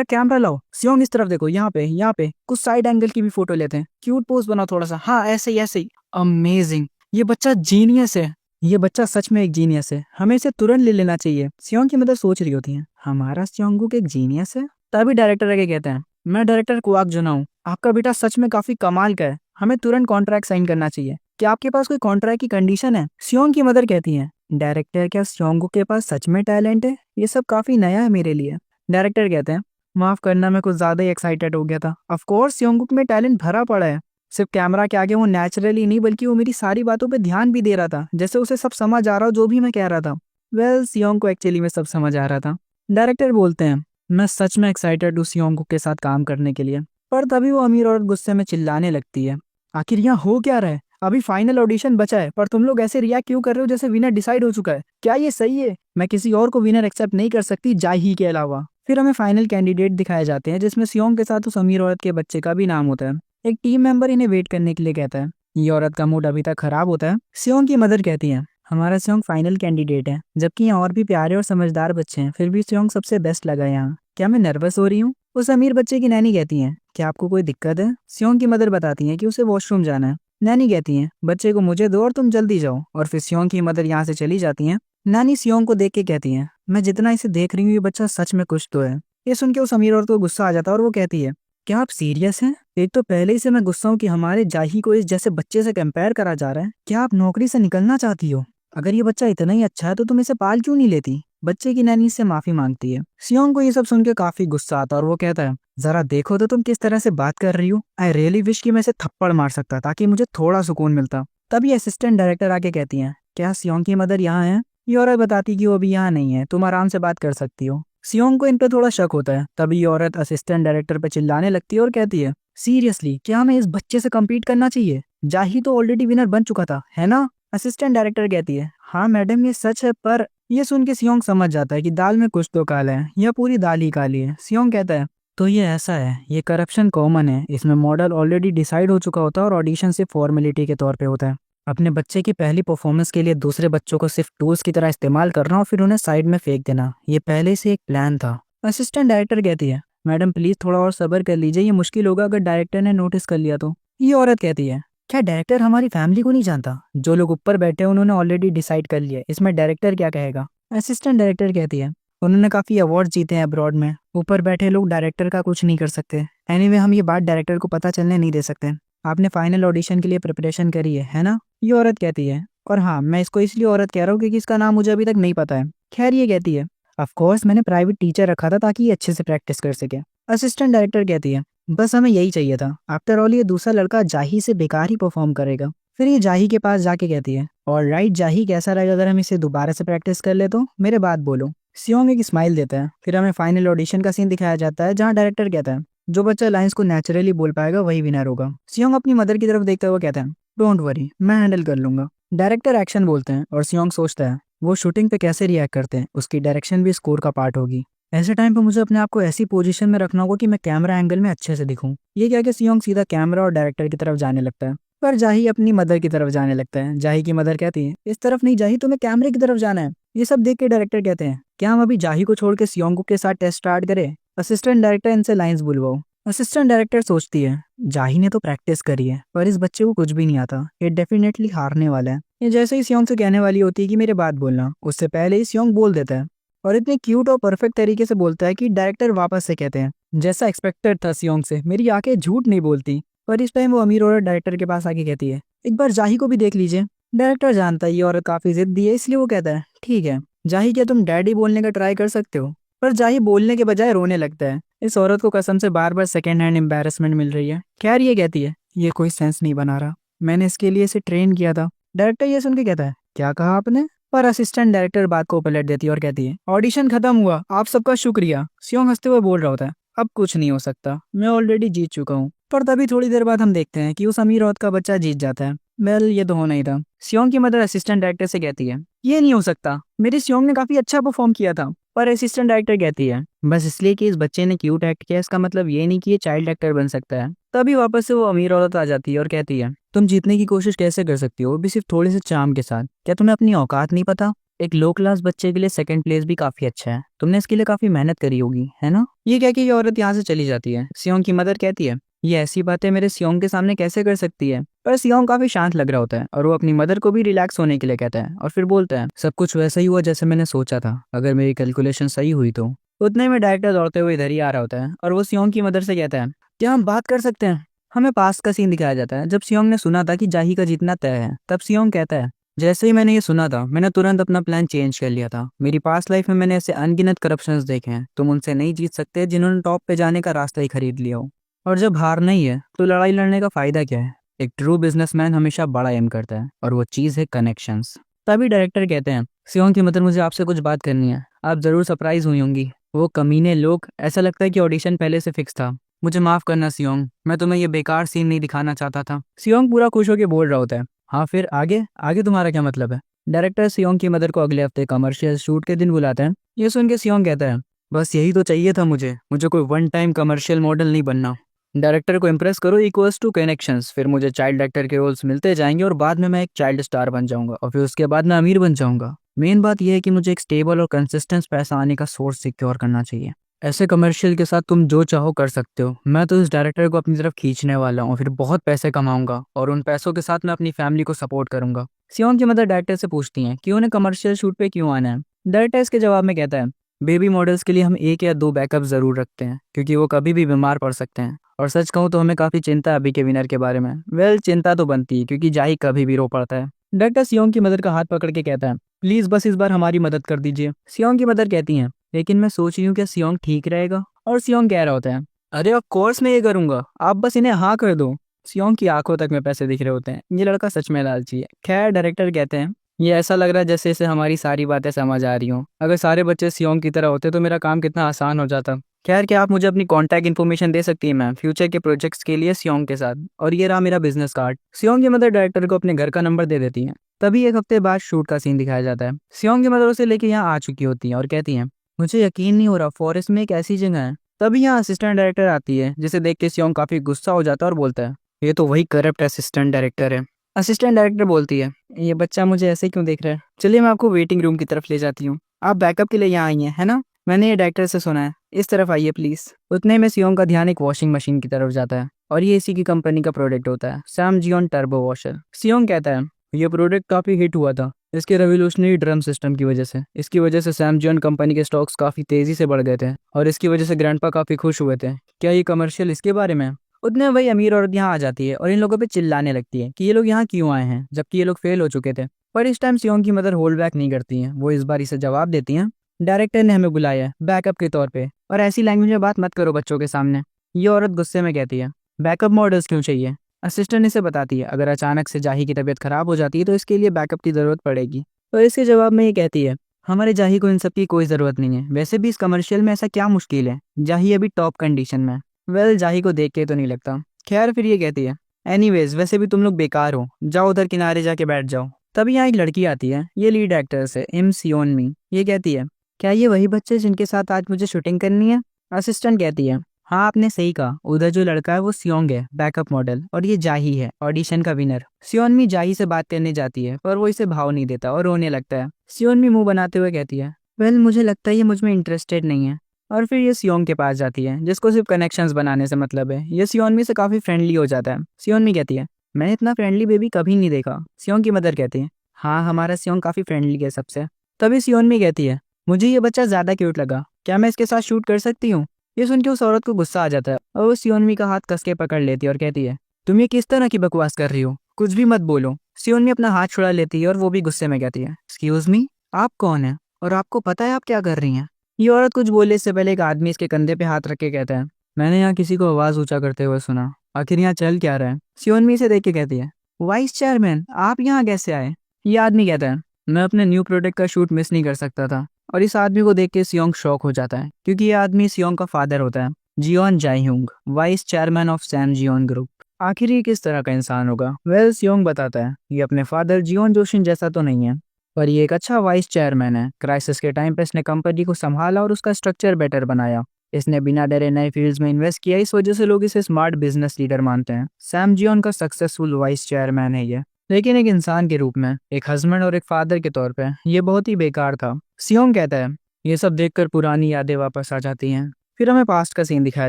कैमरा लाओ। सियोंग इस तरफ देखो, यहाँ पे कुछ साइड एंगल की भी फोटो लेते हैं, क्यूट पोज बनाओ थोड़ा सा, हाँ ऐसे ही। अमेजिंग, ये बच्चा जीनियस है, ये बच्चा सच में एक जीनियस है, हमें इसे तुरंत ले लेना चाहिए। सियोंग की मदर सोच रही होती है, हमारा सियोंगुक एक जीनियस है? तभी डायरेक्टर आगे कहते हैं, मैं डायरेक्टर क्वाक जुना हूँ, आपका बेटा सच में काफी कमाल का है, हमें तुरंत कॉन्ट्रैक्ट साइन करना चाहिए। क्या आपके पास कोई कॉन्ट्रैक्ट की कंडीशन है? सियोंग की मदर कहती है, डायरेक्टर क्या सियोंगुक के पास सच में टैलेंट है? ये सब काफी नया है मेरे लिए। डायरेक्टर कहते हैं, माफ करना, मैं कुछ ज्यादा ही एक्साइटेड हो गया था। ऑफ कोर्स सियोंगुक में टैलेंट भरा पड़ा है, सिर्फ कैमरा के आगे वो नेचुरली नहीं बल्कि वो मेरी सारी बातों पे ध्यान भी दे रहा था, जैसे उसे सब समझ आ रहा हो जो भी मैं कह रहा था। वेल सियोंग को एक्चुअली में सब समझ आ रहा था। डायरेक्टर बोलते हैं, मैं सच में एक्साइटेड हूँ सियोंग के साथ काम करने के लिए। पर तभी वो अमीर औरत गुस्से में चिल्लाने लगती है, आखिर यहाँ हो क्या रहा है? अभी फाइनल ऑडिशन बचा है, पर तुम लोग ऐसे रिएक्ट क्यों कर रहे हो जैसे विनर डिसाइड हो चुका है? क्या ये सही है? मैं किसी और को विनर एक्सेप्ट नहीं कर सकती जाही के अलावा। फिर हमें फाइनल कैंडिडेट दिखाए जाते हैं, जिसमें सियोंग के साथ उस अमीर औरत के बच्चे का भी नाम होता है। एक टीम मेंबर इन्हें वेट करने के लिए कहता है। ये औरत का मूड अभी तक खराब होता है। सियोंग की मदर कहती है, हमारा सियोंग फाइनल कैंडिडेट है, जबकि यहाँ और भी प्यारे और समझदार बच्चे हैं, फिर भी सियोंग सबसे बेस्ट लगा यहाँ। क्या मैं नर्वस हो रही हूँ? उस अमीर बच्चे की नैनी कहती है, क्या आपको कोई दिक्कत है? सियोंग की मदर बताती है कि उसे वॉशरूम जाना है। नैनी कहती है, बच्चे को मुझे दो और तुम जल्दी जाओ, और फिर सियोंग की मदर यहाँ से चली जाती है। नानी सियोंग को देख के कहती है, मैं जितना इसे देख रही हूँ ये बच्चा सच में कुछ तो है। ये सुन के उस अमीर औरत को गुस्सा आ जाता है और वो कहती है, क्या आप सीरियस हैं? एक तो पहले ही से मैं गुस्सा हूँ कि हमारे जाही को इस जैसे बच्चे से कंपेयर करा जा रहा है। क्या आप नौकरी से निकलना चाहती हो? अगर ये बच्चा इतना ही अच्छा है तो तुम इसे पाल क्यों नहीं लेती? बच्चे की नैनी से माफी मांगती है। सियोंग को ये सब सुन के काफी गुस्सा आता है और वो कहता है, जरा देखो तो तुम किस तरह से बात कर रही हो। आई रियली विश कि मैं इसे थप्पड़ मार सकता ताकि मुझे थोड़ा सुकून मिलता। तभी असिस्टेंट डायरेक्टर आके कहती है, क्या सियोंग की मदर यहाँ है? ये औरत बताती कि वो अभी यहाँ नहीं है, तुम आराम से बात कर सकती हो। सियोंग को इन पे थोड़ा शक होता है। तभी ये औरत असिस्टेंट डायरेक्टर पे चिल्लाने लगती है और कहती है, सीरियसली क्या हमें इस बच्चे से कम्पीट करना चाहिए? जाही तो ऑलरेडी विनर बन चुका था, है ना? असिस्टेंट डायरेक्टर कहती है, हाँ मैडम ये सच है, पर ये सुन के सियोंग समझ जाता है कि दाल में कुछ तो काला है, यह पूरी दाल ही काली है। सियोंग कहता है, तो ये ऐसा है, ये करप्शन कॉमन है, इसमें मॉडल ऑलरेडी डिसाइड हो चुका होता है और ऑडिशन सिर्फ फॉर्मेलिटी के तौर पे होता है। अपने बच्चे की पहली परफॉर्मेंस के लिए दूसरे बच्चों को सिर्फ टूल्स की तरह इस्तेमाल करना और फिर उन्हें साइड में फेंक देना, ये पहले से एक प्लान था। असिस्टेंट डायरेक्टर कहती है, मैडम प्लीज थोड़ा और सब्र कर लीजिए, ये मुश्किल होगा अगर डायरेक्टर ने नोटिस कर लिया तो। ये औरत कहती है, क्या डायरेक्टर हमारी फैमिली को नहीं जानता? जो लोग ऊपर बैठे हैं उन्होंने ऑलरेडी डिसाइड कर लिया, इसमें डायरेक्टर क्या कहेगा? असिस्टेंट डायरेक्टर कहती है, उन्होंने काफी अवार्ड जीते हैं अब्रॉड में, ऊपर बैठे लोग डायरेक्टर का कुछ नहीं कर सकते। एनीवे हम ये बात डायरेक्टर को पता चलने नहीं दे सकते। आपने फाइनल ऑडिशन के लिए प्रिपरेशन करी है ना? ये औरत कहती है, और हाँ मैं इसको इसलिए औरत कह रहा हूँ क्योंकि इसका नाम मुझे अभी तक नहीं पता है। खैर ये कहती है, ऑफ कोर्स मैंने प्राइवेट टीचर रखा था ताकि ये अच्छे से प्रैक्टिस कर सके। असिस्टेंट डायरेक्टर कहती है, बस हमें यही चाहिए था, आफ्टर ऑल ये दूसरा लड़का जाही से बेकार ही परफॉर्म करेगा। फिर ये जाही के पास जाके कहती है, और राइट जाही, कैसा रहेगा अगर हम इसे दोबारा से प्रैक्टिस कर ले तो? मेरे बात बोलो। सियोंग एक स्माइल देता है। फिर हमें फाइनल ऑडिशन का सीन दिखाया जाता है जहाँ डायरेक्टर कहता है, जो बच्चा लाइंस को नेचुरली बोल पाएगा वही विनर होगा। सियोंग अपनी मदर की तरफ देखते हुए कहता है, डोंट वरी, मैं हैंडल कर लूंगा। डायरेक्टर एक्शन बोलते हैं और सियोंग सोचता है वो शूटिंग पे कैसे रिएक्ट करते हैं, उसकी डायरेक्शन भी स्कोर का पार्ट होगी। ऐसे टाइम पे मुझे अपने आप को ऐसी पोजीशन में रखना होगा कि मैं कैमरा एंगल में अच्छे से दिखूं। ये क्या कि सियोंग सीधा कैमरा और डायरेक्टर की तरफ जाने लगता है। पर जाही अपनी मदर की तरफ जाने लगता है। जाही की मदर कहती है, इस तरफ नहीं जाही, तुम्हें कैमरे की तरफ जाना है। ये सब देख के डायरेक्टर कहते हैं, क्या हम अभी जाही को छोड़ के सियोंगू के साथ टेस्ट स्टार्ट करें? असिस्टेंट डायरेक्टर इनसे लाइंस बुलवाओ। असिस्टेंट डायरेक्टर सोचती है, जाही ने तो प्रैक्टिस करी है पर इस बच्चे को कुछ भी नहीं आता, ये डेफिनेटली हारने वाला है। ये जैसे ही सियोंग से कहने वाली होती है कि मेरे बात बोलना, उससे पहले ही सियोंग बोल देता है और इतने क्यूट और परफेक्ट तरीके से बोलता है कि डायरेक्टर वापस से कहते हैं, जैसा एक्सपेक्टेड था सियोंग से, मेरी आंखें झूठ नहीं बोलती। पर इस टाइम वो अमीर औरत डायरेक्टर के पास आके कहती है, एक बार जाही को भी देख लीजिए। डायरेक्टर जानता है ये औरत काफी जिद्दी है, इसलिए वो कहता है, ठीक है जाही, क्या तुम डैडी बोलने का ट्राई कर सकते हो? पर जाही बोलने के बजाय रोने लगता है। इस औरत को कसम से बार बार सेकेंड हैंड एम्बैरेसमेंट मिल रही है। खैर ये कहती है, ये कोई सेंस नहीं बना रहा, मैंने इसके लिए इसे ट्रेन किया था। डायरेक्टर ये सुन के कहता है, क्या कहा आपने? पर असिस्टेंट डायरेक्टर बात को पलट देती है और कहती है, ऑडिशन खत्म हुआ, आप सबका शुक्रिया। सियोंग हंसते हुए बोल रहा होता है, अब कुछ नहीं हो सकता, मैं ऑलरेडी जीत चुका हूँ। पर तभी थोड़ी देर बाद हम देखते हैं कि उस अमीर औरत का बच्चा जीत जाता है। वेल ये तो होना ही था। सियोंग की मदर असिस्टेंट डायरेक्टर से कहती है, ये नहीं हो सकता, मेरी सियोंग ने काफी अच्छा परफॉर्म किया था। पर असिस्टेंट डायरेक्टर कहती है, बस इसलिए कि इस बच्चे ने क्यूट एक्ट किया इसका मतलब ये नहीं कि ये चाइल्ड एक्टर बन सकता है। तभी वापस से वो अमीर औरत आ जाती है और कहती है, तुम जीतने की कोशिश कैसे कर सकती हो, वो भी सिर्फ थोड़े से चार्म के साथ? क्या तुम्हें अपनी औकात नहीं पता? एक लो क्लास बच्चे के लिए सेकंड प्लेस भी काफी अच्छा है, तुमने इसके लिए काफी मेहनत करी होगी, है ना? ये कह के ये औरत यहाँ से चली जाती है। सियोंग की मदर कहती है, ये ऐसी बातें मेरे सियोंग के सामने कैसे कर सकती है? पर सियोंग काफी शांत लग रहा होता है और वो अपनी मदर को भी रिलैक्स होने के लिए कहता है और फिर बोलता है, सब कुछ वैसा ही हुआ जैसे मैंने सोचा था, अगर मेरी कैलकुलेशन सही हुई तो। उतने में डायरेक्टर दौड़ते हुए इधर ही आ रहा होता है और वो सियोंग की मदर से कहता है, क्या हम बात कर सकते हैं? हमें पास्ट का सीन दिखाया जाता है जब सियोंग ने सुना था कि जाही का जीतना तय है। तब सियोंग कहता है, जैसे ही मैंने ये सुना था मैंने तुरंत अपना प्लान चेंज कर लिया था। मेरी पास्ट लाइफ में मैंने ऐसे अनगिनत करप्शंस देखे हैं, तुम उनसे नहीं जीत सकते जिन्होंने टॉप पे जाने का रास्ता ही खरीद लिया हो। और जब हार नहीं है तो लड़ाई लड़ने का फायदा क्या है? एक ट्रू बिजनेसमैन हमेशा बड़ा एम करता है और वो चीज है कनेक्शंस। तभी डायरेक्टर कहते हैं, सियोंग की मदर मुझे आपसे कुछ बात करनी है, आप जरूर सरप्राइज हुई होंगी। वो कमीने लोग, ऐसा लगता है कि ऑडिशन पहले से फिक्स था। मुझे माफ करना सियोंग, मैं तुम्हें ये बेकार सीन नहीं दिखाना चाहता था। सियोंग पूरा खुश होकर बोल रहा होता है, हाँ फिर आगे आगे तुम्हारा क्या मतलब है? डायरेक्टर सियोंग की मदर को अगले हफ्ते कमर्शियल शूट के दिन बुलाते हैं। ये सुन के सियोंग कहता है, बस यही तो चाहिए था मुझे कोई वन टाइम कमर्शियल मॉडल नहीं बनना। डायरेक्टर को इम्प्रेस करो इक्वल्स टू कनेक्शंस, फिर मुझे चाइल्ड एक्टर के रोल्स मिलते जाएंगे और बाद में मैं एक चाइल्ड स्टार बन जाऊंगा और फिर उसके बाद मैं अमीर बन जाऊंगा। मेन बात यह है कि मुझे एक स्टेबल और कंसिस्टेंट पैसा आने का सोर्स सिक्योर करना चाहिए। ऐसे कमर्शियल के साथ तुम जो चाहो कर सकते हो। मैं तो इस डायरेक्टर को अपनी तरफ खींचने वाला हूँ, फिर बहुत पैसे कमाऊंगा और उन पैसों के साथ मैं अपनी फैमिली को सपोर्ट करूंगा। सियोंग की मदर डायरेक्टर से पूछती हैं कि उन्हें कमर्शियल शूट पे क्यों आना है। डायरेक्टर इसके जवाब में कहता है, बेबी मॉडल्स के लिए हम एक या दो बैकअप जरूर रखते हैं क्योंकि वो कभी भी बीमार पड़ सकते हैं। और सच कहूँ तो हमें काफी चिंता है अभी के विनर के बारे में। वेल चिंता तो बनती है क्योंकि जाही कभी भी रो पड़ता है। डायरेक्टर सियोंग की मदर का हाथ पकड़ के कहता है, प्लीज बस इस बार हमारी मदद कर दीजिए। सियोंग की मदर कहती हैं, लेकिन मैं सोच रही हूँ क्या सियोंग ठीक रहेगा? और सियोंग कह रहा होता है, अरे ऑफ कोर्स मैं ये करूंगा, आप बस इन्हें हाँ कर दो। सियोंग की आंखों तक में पैसे दिख रहे होते हैं, ये लड़का सच में लालची है। खैर डायरेक्टर कहते हैं, ये ऐसा लग रहा है जैसे इसे हमारी सारी बातें समझ आ रही हों। अगर सारे बच्चे सियोंग की तरह होते तो मेरा काम कितना आसान हो जाता। खैर क्या आप मुझे अपनी कॉन्टैक्ट इन्फॉर्मेशन दे सकती हैं मैम, फ्यूचर के प्रोजेक्ट्स के लिए सियोंग के साथ। और ये रहा मेरा बिजनेस कार्ड। सियोंग की मदर डायरेक्टर को अपने घर का नंबर दे देती है। तभी एक हफ्ते बाद शूट का सीन दिखाया जाता है। सियोंग की मदर उसे लेके यहाँ आ चुकी होती है और कहती हैं, मुझे यकीन नहीं हो रहा फॉरेस्ट में एक ऐसी जगह है। तभी यहाँ असिस्टेंट डायरेक्टर आती है जिसे देख के सियोंग काफी गुस्सा हो जाता है और बोलता है, ये तो वही करप्ट असिस्टेंट डायरेक्टर है। असिस्टेंट डायरेक्टर बोलती है, ये बच्चा मुझे ऐसे क्यों देख रहा है, चलिए मैं आपको वेटिंग रूम की तरफ ले जाती हूँ। आप बैकअप के लिए यहाँ आई हैं है ना? मैंने ये डायरेक्टर से सुना है, इस तरफ आइए प्लीज। उतने में सियोंग का ध्यान एक वॉशिंग मशीन की तरफ जाता है और ये इसी की कंपनी का प्रोडक्ट होता है, सैमजियोन टर्बो वॉशर। सियोंग कहता है, ये प्रोडक्ट काफी हिट हुआ था इसके रेवोल्यूशनरी ड्रम सिस्टम की वजह से। इसकी वजह से सैमजियोन कंपनी के स्टॉक्स काफी तेजी से बढ़ गए थे और इसकी वजह से ग्रैंडपा काफी खुश हुए थे। क्या ये कमर्शियल इसके बारे में? उतने में वही अमीर औरत यहाँ आ जाती है और इन लोगों पे चिल्लाने लगती है कि ये लोग यहाँ क्यों आए हैं जबकि ये लोग फेल हो चुके थे। पर इस टाइम सियोंग की मदर होल्ड बैक नहीं करती हैं, वो इस बार इसे जवाब देती हैं, डायरेक्टर ने हमें बुलाया है बैकअप के तौर पे और ऐसी लैंग्वेज में बात मत करो बच्चों के सामने। ये औरत गुस्से में कहती है, बैकअप मॉडल्स क्यों चाहिए? असिस्टेंट इसे बताती है, अगर अचानक से जाही की तबीयत खराब हो जाती है तो इसके लिए बैकअप की जरूरत पड़ेगी। और इसके जवाब में ये कहती है, हमारे जाही को इन सब की कोई जरूरत नहीं है, वैसे भी इस कमर्शियल में ऐसा क्या मुश्किल है, जाही अभी टॉप कंडीशन में। वेल जाही को देख के तो नहीं लगता। खैर फिर ये कहती है, एनीवेज वैसे भी तुम लोग बेकार हो, जाओ उधर किनारे जाके बैठ जाओ। तभी यहाँ एक लड़की आती है, ये लीड एक्टर्स है इम सियोन मी। ये कहती है, क्या ये वही बच्चे जिनके साथ आज मुझे शूटिंग करनी है? असिस्टेंट कहती है, हाँ आपने सही कहा, उधर जो लड़का है वो सियोंग है, बैकअप मॉडल, और ये जाही है, ऑडिशन का विनर। सियोनमी जाही से बात करने जाती है पर वो इसे भाव नहीं देता और रोने लगता है। सियोनमी मुंह बनाते हुए कहती है, वेल मुझे लगता है ये मुझ में इंटरेस्टेड नहीं है। और फिर ये सियोंग के पास जाती है जिसको सिर्फ कनेक्शंस बनाने से मतलब है। ये सियोनमी से काफी फ्रेंडली हो जाता है। सियोनमी कहती है, मैंने इतना फ्रेंडली बेबी कभी नहीं देखा। सियोंग की मदर कहती है, हाँ हमारा सियोंग काफी फ्रेंडली है सबसे। तभी सियोनमी कहती है, मुझे ये बच्चा ज्यादा क्यूट लगा, क्या मैं इसके साथ शूट कर सकती हूँ। ये सुन के उस औरत को गुस्सा आ जाता है और वो सियोनमी का हाथ कस के पकड़ लेती है और कहती है, तुम ये किस तरह की बकवास कर रही हो, कुछ भी मत बोलो। सियोनमी अपना हाथ छुड़ा लेती है और वो भी गुस्से में कहती है, एक्सक्यूज मी, आप कौन है और आपको पता है आप क्या कर रही हैं। ये औरत कुछ बोलने से पहले एक आदमी इसके कंधे पे हाथ रख के कहता है, मैंने यहाँ किसी को आवाज ऊंचा करते हुए सुना, आखिर यहाँ चल क्या रहा है। सियोनमी से देख के कहती है, वाइस चेयरमैन आप यहाँ कैसे आए। ये आदमी कहता है, मैं अपने न्यू प्रोडक्ट का शूट मिस नहीं कर सकता था। और इस आदमी को देख के सियोंग शॉक हो जाता है क्योंकि ये आदमी सियोंग का फादर होता है, Jeon Jaehung, vice chairman of Sam Jeon group. आखिर ये किस तरह का इंसान होगा। वेल सियोंग बताता है, ये अपने फादर जियोन जोशिन जैसा तो नहीं है, पर ये एक अच्छा वाइस चेयरमैन है। क्राइसिस के टाइम पे इसने कंपनी को संभाला और उसका स्ट्रक्चर बेटर बनाया। इसने बिना डरे नए फील्ड्स में इन्वेस्ट किया, इस वजह से लोग इसे स्मार्ट बिजनेस लीडर मानते हैं। सैम जियोन का सक्सेसफुल वाइस चेयरमैन है ये, लेकिन एक इंसान के रूप में, एक हस्बैंड और एक फादर के तौर पे ये बहुत ही बेकार था। सियोंग कहता है, ये सब देखकर पुरानी यादें वापस आ जाती हैं। फिर हमें पास्ट का सीन दिखाया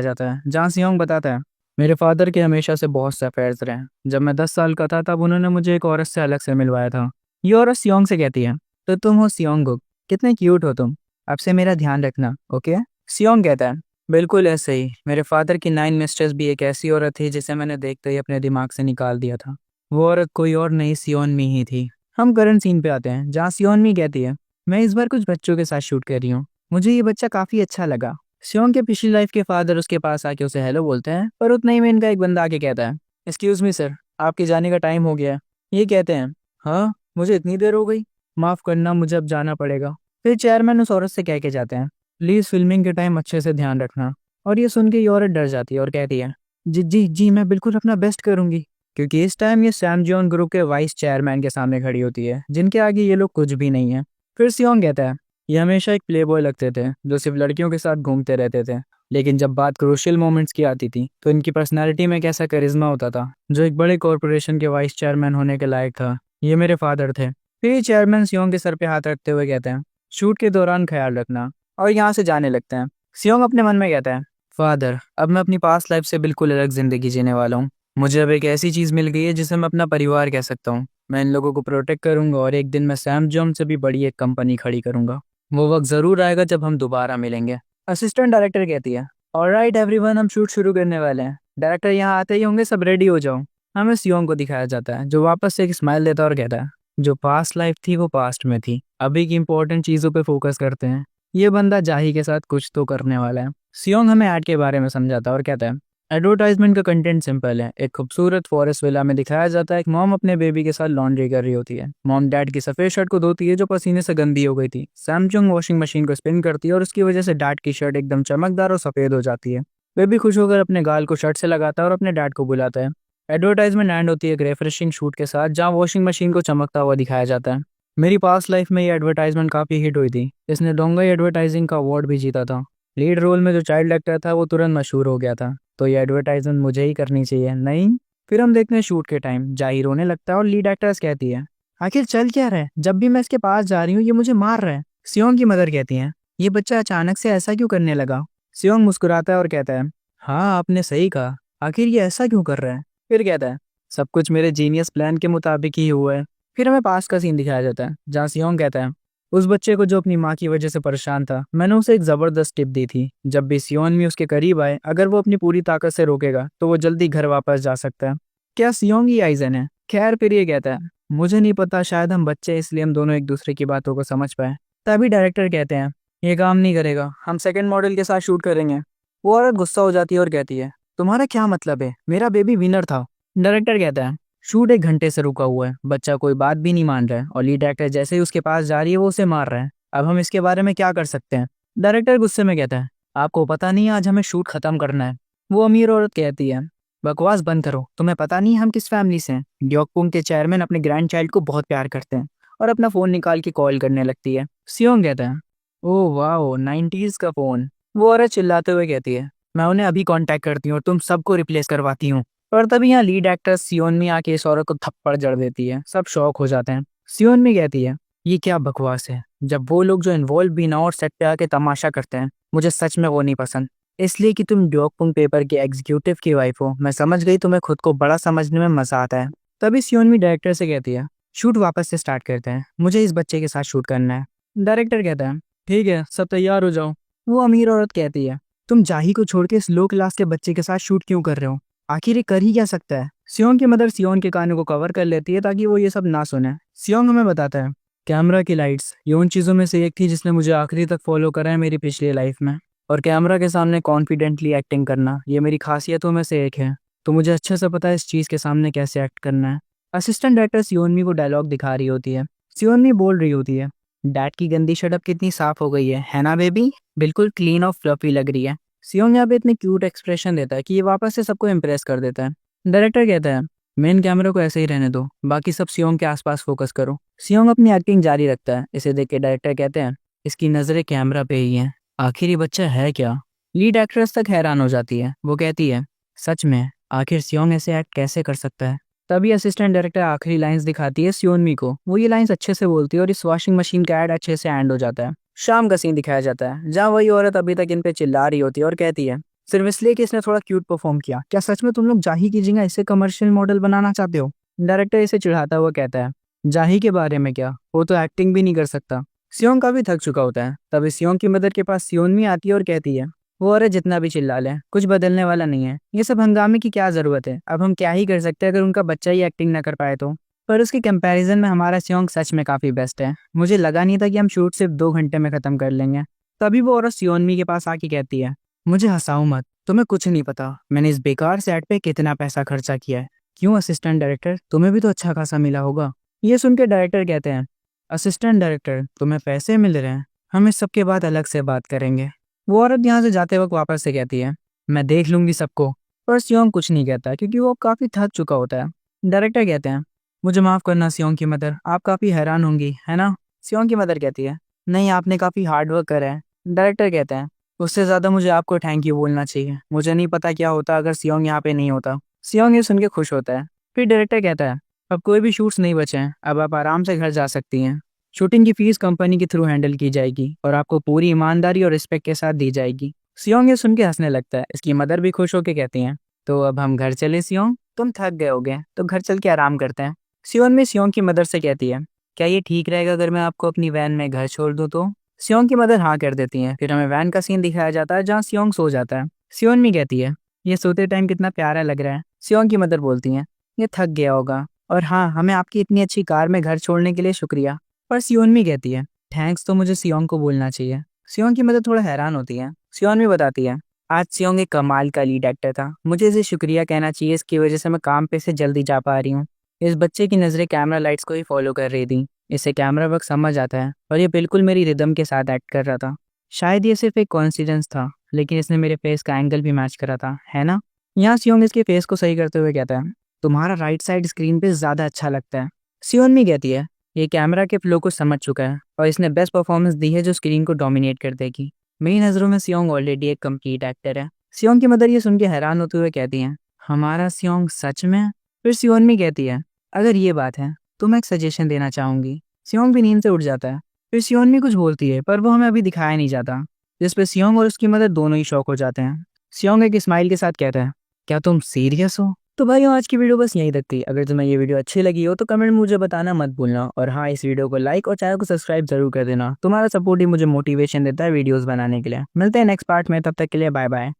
जाता है जहाँ सियोंग बताता है, मेरे फादर के हमेशा से बहुत से अफेयर्स रहे। जब मैं 10 साल का था तब उन्होंने मुझे एक औरत से अलग से मिलवाया था। ये औरत सियोंग से कहती है, तो तुम हो सियोंगुक, कितने क्यूट हो तुम, अब से मेरा ध्यान रखना ओके। सियोंग कहता है, बिल्कुल ऐसे ही, मेरे फादर की 9 मिस्ट्रेस भी एक ऐसी औरत थी जिसे मैंने देखते ही अपने दिमाग से निकाल दिया था। वो औरत कोई और नहीं, सियोनमी ही थी। हम करंट सीन पे आते हैं जहाँ सियोनमी कहती है, मैं इस बार कुछ बच्चों के साथ शूट कर रही हूँ, मुझे ये बच्चा काफी अच्छा लगा। सियोंग के पिछली लाइफ के फादर उसके पास आके उसे हेलो बोलते हैं, पर उतना ही में इनका एक बंदा आके कहता है, एक्सक्यूज मी सर, आपके जाने का टाइम हो गया है। ये कहते हैं, हाँ मुझे इतनी देर हो गई, माफ करना मुझे अब जाना पड़ेगा। फिर चेयरमैन उस औरत से कह के जाते हैं, प्लीज फिल्मिंग के टाइम अच्छे से ध्यान रखना। और ये सुन के ये औरत डर जाती है और कहती है, जी जी जी मैं बिल्कुल अपना बेस्ट करूंगी। क्योंकि इस टाइम ये सैम जियोन ग्रुप के वाइस चेयरमैन के सामने खड़ी होती है जिनके आगे ये लोग कुछ भी नहीं है। फिर सियोंग कहता है, ये हमेशा एक प्ले बॉय लगते थे जो सिर्फ लड़कियों के साथ घूमते रहते थे, लेकिन जब बात क्रूशियल मोमेंट्स की आती थी तो इनकी पर्सनैलिटी में कैसा करिश्मा होता था जो एक बड़े कॉरपोरेशन के वाइस चेयरमैन होने के लायक था। ये मेरे फादर थे। फिर ये चेयरमैन सियोंग के सर पे हाथ रखते हुए कहते हैं, शूट के दौरान ख्याल रखना, और यहाँ से जाने लगते हैं। सियोंग अपने मन में कहता है, फादर अब मैं अपनी पास्ट लाइफ से बिल्कुल अलग जिंदगी जीने वाला हूँ। मुझे अब एक ऐसी चीज मिल गई है जिसे मैं अपना परिवार कह सकता हूँ। मैं इन लोगों को प्रोटेक्ट करूंगा और एक दिन मैं सैम जॉन से भी बड़ी एक कंपनी खड़ी करूंगा। वो वक्त जरूर आएगा जब हम दोबारा मिलेंगे। असिस्टेंट डायरेक्टर कहती है, ऑलराइट एवरीवन, हम शूट शुरू करने वाले हैं। डायरेक्टर यहाँ आते ही होंगे, सब रेडी हो जाओ। हमें सियोंग को दिखाया जाता है जो वापस से एक स्माइल देता है और कहता है, जो पास्ट लाइफ थी वो पास्ट में थी, अभी की इंपॉर्टेंट चीजों पे फोकस करते हैं। ये बंदा जाही के साथ कुछ तो करने वाला है। सियोंग हमें ऐड के बारे में समझाता है और कहता है, एडवर्टाइजमेंट का कंटेंट सिंपल है। एक खूबसूरत फॉरेस्ट विला में दिखाया जाता है एक मॉम अपने बेबी के साथ लॉन्ड्री कर रही होती है। मॉम डैड की सफेद शर्ट को धोती है जो पसीने से गंदी हो गई थी। सैमसंग वॉशिंग मशीन को स्पिन करती है और उसकी वजह से डैड की शर्ट एकदम चमकदार और सफेद हो जाती है। बेबी खुश होकर अपने गाल को शर्ट से लगाता है और अपने डैड को बुलाता है। एडवर्टाइजमेंट एंड होती है एक रेफ्रेशिंग शूट के साथ जहाँ वॉशिंग मशीन को चमकता हुआ दिखाया जाता है। मेरी पास्ट लाइफ में ये एडवर्टाइजमेंट काफी हिट हुई थी। इसने डोंगई एडवर्टाइजिंग का अवार्ड भी जीता था। लीड रोल में जो चाइल्ड एक्टर था वो तुरंत मशहूर हो गया था, तो ये एडवर्टाइजमेंट मुझे ही करनी चाहिए नहीं। फिर हम देखते हैं शूट के टाइम जाहिर रोने लगता है और लीड एक्ट्रेस कहती है, आखिर चल क्या रहा है, जब भी मैं इसके पास जा रही हूँ ये मुझे मार रहा है। सियोंग की मदर कहती है, ये बच्चा अचानक से ऐसा क्यों करने लगा। सियोंग मुस्कुराता है और कहता है, हाँ आपने सही कहा, आखिर ये ऐसा क्यों कर रहा है। फिर कहता है, सब कुछ मेरे जीनियस प्लान के मुताबिक ही हुआ है। फिर हमें पास का सीन दिखाया जाता है जहाँ सियोंग कहता है, उस बच्चे को जो अपनी माँ की वजह से परेशान था, मैंने उसे एक जबरदस्त टिप दी थी। जब भी सियोनमी उसके करीब आए, अगर वो अपनी पूरी ताकत से रोकेगा तो वो जल्दी घर वापस जा सकता है। क्या सियोंग ही आइजन है। खैर फिर ये कहता है, मुझे नहीं पता, शायद हम बच्चे इसलिए हम दोनों एक दूसरे की बातों को समझ पाए। तभी डायरेक्टर कहते हैं, ये काम नहीं करेगा, हम सेकंड मॉडल के साथ शूट करेंगे। वो औरत गुस्सा हो जाती है और कहती है, तुम्हारा क्या मतलब है, मेरा बेबी विनर था। डायरेक्टर कहता है, शूट 1 घंटे से रुका हुआ है, बच्चा कोई बात भी नहीं मान रहा है और लीड एक्टर जैसे ही उसके पास जा रही है वो उसे मार रहा है। अब हम इसके बारे में क्या कर सकते हैं। डायरेक्टर गुस्से में कहता है, आपको पता नहीं आज हमें शूट खत्म करना है। वो अमीर औरत कहती है, बकवास बंद करो, तुम्हें पता नहीं हम किस फैमिली से हैं। ग्योकपुंग के चेयरमैन अपने ग्रैंड चाइल्ड को बहुत प्यार करते हैं। और अपना फोन निकाल के कॉल करने लगती है। सियोंग कहता है, ओह वाओ 90s का फोन। वो औरत चिल्लाते हुए कहती है, मैं उन्हें अभी कांटेक्ट करती हूँ और तुम सबको रिप्लेस करवाती हूँ। और तभी यहाँ लीड एक्टर सियोनमी आके इस औरत को थप्पड़ जड़ देती है। सब शॉक हो जाते हैं। सियोनमी कहती है, ये क्या बकवास है। जब वो लोग जो इन्वॉल्व भी ना हो और सेट पे आके तमाशा करते हैं, मुझे सच में वो नहीं पसंद। इसलिए कि तुम ड्योकपुंग पेपर के एग्जीक्यूटिव की वाइफ हो, मैं समझ गई तुम्हें खुद को बड़ा समझने में मजा आता है। तभी सियोनमी डायरेक्टर से कहती है, शूट वापस से स्टार्ट करते हैं, मुझे इस बच्चे के साथ शूट करना है। डायरेक्टर कहता है, ठीक है, सब तैयार हो जाओ। वो अमीर औरत कहती है, तुम जाही को छोड़ के इस लो क्लास के बच्चे के साथ शूट क्यों कर रहे हो? आखिर ये कर ही क्या सकता है? सियोंग की मदर सियोन के कानों को कवर कर लेती है ताकि वो ये सब ना सुने। सियोंग हमें बताता है, कैमरा की लाइट्स ये उन चीजों में से एक थी जिसने मुझे आखिरी तक फॉलो करा है मेरी पिछली लाइफ में। और कैमरा के सामने कॉन्फिडेंटली एक्टिंग करना ये मेरी खासियतों में से एक है। तो मुझे अच्छे से पता है इस चीज के सामने कैसे एक्ट करना है। असिस्टेंट डायरेक्टर सियोनमी को डायलॉग दिखा रही होती है। सियोनमी बोल रही होती है, डैड की गंदी शर्ट कितनी साफ हो गई है ना बेबी? बिल्कुल क्लीन और फ्लफी लग रही है। सियोंग यहाँ पे इतनी क्यूट एक्सप्रेशन देता है कि ये वापस से सबको इम्प्रेस कर देता है। डायरेक्टर कहता है, मेन कैमरा को ऐसे ही रहने दो, बाकी सब सियोंग के आसपास फोकस करो। सियोंग अपनी एक्टिंग जारी रखता है। इसे देख के डायरेक्टर कहते हैं, इसकी नजरें कैमरा पे ही हैं, आखिर ये बच्चा है क्या? लीड एक्ट्रेस तक हैरान हो जाती है। वो कहती है, सच में आखिर सियोंग ऐसे एक्ट कैसे कर सकता है? तभी असिस्टेंट डायरेक्टर आखिरी लाइंस दिखाती है सियोनमी को। वो ये लाइंस अच्छे से बोलती है और इस वॉशिंग मशीन का एड अच्छे से एंड हो जाता है। शाम का सीन दिखाया जाता है जहाँ वही औरत अभी तक इन पे चिल्ला रही होती है और कहती है, सिर्फ इसलिए कि इसने थोड़ा क्यूट परफॉर्म किया, क्या सच में तुम लोग जाही की जगह इसे कमर्शियल मॉडल बनाना चाहते हो? डायरेक्टर इसे चिढ़ाता हुआ कहता है, जाही के बारे में क्या, वो तो एक्टिंग भी नहीं कर सकता। सियोंग काफी थक चुका होता है। तभी सियोंग की मदर के पास सियोनमी आती है और कहती है, वो औरत जितना भी चिल्ला ले कुछ बदलने वाला नहीं है। ये सब हंगामे की क्या जरूरत है? अब हम क्या ही कर सकते हैं अगर उनका बच्चा ही एक्टिंग ना कर पाए तो। पर उसके कंपैरिजन में हमारा सियोंग सच में काफी बेस्ट है। मुझे लगा नहीं था कि हम शूट सिर्फ 2 घंटे में खत्म कर लेंगे। तभी वो औरत सियोनमी के पास आके कहती है, मुझे हंसाओ मत, तुम्हें कुछ नहीं पता मैंने इस बेकार सेट पे कितना पैसा खर्चा किया है। क्यों असिस्टेंट डायरेक्टर, तुम्हें भी तो अच्छा खासा मिला होगा। ये सुन के डायरेक्टर कहते हैं, असिस्टेंट डायरेक्टर तुम्हें पैसे मिल रहे हैं, हम इस सब के बाद अलग से बात करेंगे। वो औरत यहाँ से जाते वक्त वापस से कहती है, मैं देख लूंगी सबको। पर सियोंग कुछ नहीं कहता क्योंकि वो काफी थक चुका होता है। डायरेक्टर कहते हैं, मुझे माफ करना सियोंग की मदर, आप काफी हैरान होंगी है ना? सियोंग की मदर कहती है, नहीं आपने काफी हार्ड वर्क करा है। डायरेक्टर कहते हैं, उससे ज्यादा मुझे आपको थैंक यू बोलना चाहिए। मुझे नहीं पता क्या होता अगर सियोंग यहाँ पे नहीं होता। सियोंग ये सुन के खुश होता है। फिर डायरेक्टर कहता है, अब कोई भी शूट्स नहीं बचे हैं, अब आप आराम से घर जा सकती हैं। शूटिंग की फीस कंपनी के थ्रू हैंडल की जाएगी और आपको पूरी ईमानदारी और रिस्पेक्ट के साथ दी जाएगी। सियोंग ये सुन के हंसने लगता है। इसकी मदर भी खुश होकर कहती हैं, तो अब हम घर चले सियोंग, तुम थक गए होगे तो घर चल के आराम करते हैं। सियोंग की मदर से कहती है, क्या ये ठीक रहेगा अगर मैं आपको अपनी वैन में घर छोड़ दूं तो? सियोंग की मदर हाँ कर देती हैं। फिर हमें वैन का सीन दिखाया जाता है जहाँ सियोंग सो जाता है। सियोनमी कहती है, ये सोते टाइम कितना प्यारा लग रहा है। सियोंग की मदर बोलती हैं, ये थक गया होगा, और हाँ हमें आपकी इतनी अच्छी कार में घर छोड़ने के लिए शुक्रिया। पर सियोनमी कहती है, थैंक्स तो मुझे सियोंग को बोलना चाहिए। सियोंग की मदर थोड़ा हैरान होती है। सियोनमी बताती है, आज सियोंग एक कमाल का लीड एक्टर था, मुझे इसे शुक्रिया कहना चाहिए, इसकी वजह से मैं काम पे से जल्दी जा पा रही हूँ। इस बच्चे की नज़रें कैमरा लाइट्स को ही फॉलो कर रही थी। इसे कैमरा वर्क समझ आता है और ये बिल्कुल मेरी रिदम के साथ एक्ट कर रहा था। शायद ये सिर्फ एक कॉन्सिडेंस था, लेकिन इसने मेरे फेस का एंगल भी मैच करा था, है ना? यहाँ सियोंग इसके फेस को सही करते हुए कहता है, तुम्हारा राइट साइड स्क्रीन पे ज्यादा अच्छा लगता है। सियोनमी कहती है, ये कैमरा के फ्लो को समझ चुका है और इसने बेस्ट परफॉर्मेंस दी है जो स्क्रीन को डोमिनेट कर देगी। मेरी नज़रों में सियोंग ऑलरेडी एक कंप्लीट एक्टर है। सियोंग की मदर ये सुन के हैरान होते हुए कहती हैं, हमारा सियोंग सच में? फिर सियोनमी कहती है, अगर ये बात है तो मैं एक सजेशन देना चाहूंगी। सियोंग भी नींद से उठ जाता है। फिर सियोनमी कुछ बोलती है पर वो हमें अभी दिखाया नहीं जाता, जिस पे सियोंग और उसकी मदर दोनों ही शॉक हो जाते हैं। सियोंग एक स्माइल के साथ कहता है, क्या तुम सीरियस हो? तो भाई आज की वीडियो बस यहीं तक थी। अगर तुम्हें ये वीडियो अच्छी लगी हो तो कमेंट में मुझे बताना मत भूलना। और हाँ, इस वीडियो को लाइक और चैनल को सब्सक्राइब जरूर कर देना। तुम्हारा सपोर्ट ही मुझे मोटिवेशन देता है वीडियोस बनाने के लिए। मिलते हैं नेक्स्ट पार्ट में, तब तक के लिए बाय बाय।